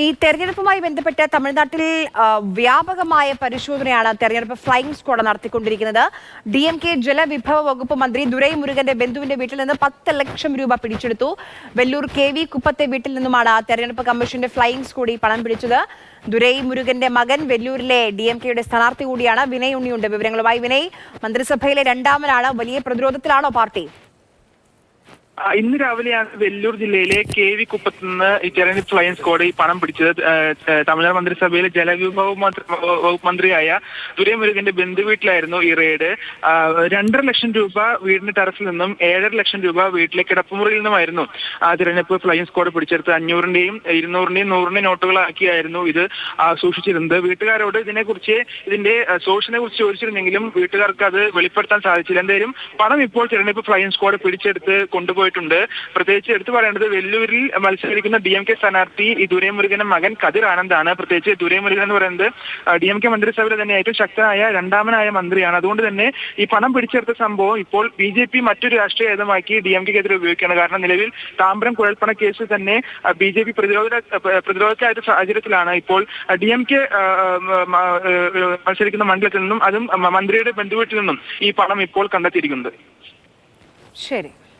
ഈ തെരഞ്ഞെടുപ്പുമായി ബന്ധപ്പെട്ട് തമിഴ്നാട്ടിൽ വ്യാപകമായ പരിശോധനയാണ് തെരഞ്ഞെടുപ്പ് ഫ്ലൈയിംഗ് സ്ക്വാഡ് നടത്തിക്കൊണ്ടിരിക്കുന്നത്. DMK ജലവിഭവ വകുപ്പ് മന്ത്രി ദുരൈമുരുകന്റെ ബന്ധുവിന്റെ വീട്ടിൽ നിന്ന് 10 ലക്ഷം രൂപ പിടിച്ചെടുത്തു. വെല്ലൂർ KV കുപ്പത്തെ വീട്ടിൽ നിന്നുമാണ് തെരഞ്ഞെടുപ്പ് കമ്മീഷന്റെ ഫ്ലൈയിംഗ് സ്ക്വാഡ് ഈ പണം പിടിച്ചത്. ദുരൈമുരുകന്റെ മകൻ വെല്ലൂരിലെ DMKയുടെ സ്ഥാനാർത്ഥി കൂടിയാണ്. വിനയ് ഉണ്ണിയുണ്ട് വിവരങ്ങളുമായി. വിനയ്, മന്ത്രിസഭയിലെ രണ്ടാമനാണ്. വലിയ പ്രതിരോധത്തിലാണോ പാർട്ടി? ഇന്ന് രാവിലെയാണ് വെല്ലൂർ ജില്ലയിലെ KV കുപ്പത്ത് നിന്ന് ഈ തെരഞ്ഞെടുപ്പ് ഫ്ലൈയിംഗ് സ്ക്വാഡ് ഈ പണം പിടിച്ചത്. തമിഴ്നാട് മന്ത്രിസഭയിലെ ജലവിഭവ വകുപ്പ് മന്ത്രിയായ ദുരൈമുരുകന്റെ ബന്ധുവീട്ടിലായിരുന്നു ഈ റെയ്ഡ്. 2.5 ലക്ഷം രൂപ വീടിന്റെ ടെറസിൽ നിന്നും 7.5 ലക്ഷം രൂപ വീട്ടിലെ കിടപ്പുമുറിയിൽ നിന്നുമായിരുന്നു തിരഞ്ഞെടുപ്പ് ഫ്ലൈയിംഗ് സ്ക്വാഡ് പിടിച്ചെടുത്ത്. 500-ന്റെയും 200-ന്റെയും 100-ന്റെയും നോട്ടുകളാക്കിയായിരുന്നു ഇത് സൂക്ഷിച്ചിരുന്നത്. വീട്ടുകാരോട് ഇതിന്റെ സോഴ്സിനെ കുറിച്ച് ചോദിച്ചിരുന്നെങ്കിലും വീട്ടുകാർക്ക് അത് വെളിപ്പെടുത്താൻ സാധിച്ചില്ല. എന്തായാലും പണം ഇപ്പോൾ തിരഞ്ഞെടുപ്പ് ഫ്ലൈയിംഗ് സ്ക്വാഡ് പിടിച്ചെടുത്ത് കൊണ്ടുപോയി. പ്രത്യേകിച്ച് എടുത്തു പറയേണ്ടത് വെല്ലൂരിൽ മത്സരിക്കുന്ന DMK സ്ഥാനാർത്ഥി ഈ ദുരൈമുരുകന്റെ മകൻ കതിർ ആനന്ദാണ്. പ്രത്യേകിച്ച് ദുരൈമുരുകൻ എന്ന് പറയുന്നത് DMK മന്ത്രിസഭയിലെ തന്നെ ഏറ്റവും ശക്തനായ രണ്ടാമനായ മന്ത്രിയാണ്. അതുകൊണ്ട് തന്നെ ഈ പണം പിടിച്ചെടുത്ത സംഭവം ഇപ്പോൾ BJP മറ്റൊരു രാഷ്ട്രീയ ആയുധമാക്കി DMKക്കെതിരെ ഉപയോഗിക്കുകയാണ്. കാരണം നിലവിൽ താമ്പരം കുഴൽപ്പണ കേസിൽ തന്നെ BJP പ്രതിരോധത്തിലായ സാഹചര്യത്തിലാണ് ഇപ്പോൾ DMK മത്സരിക്കുന്ന മണ്ഡലത്തിൽ നിന്നും അതും മന്ത്രിയുടെ ബന്ധുവീട്ടിൽ നിന്നും ഈ പണം ഇപ്പോൾ കണ്ടെത്തിയിരിക്കുന്നത്. ശരി.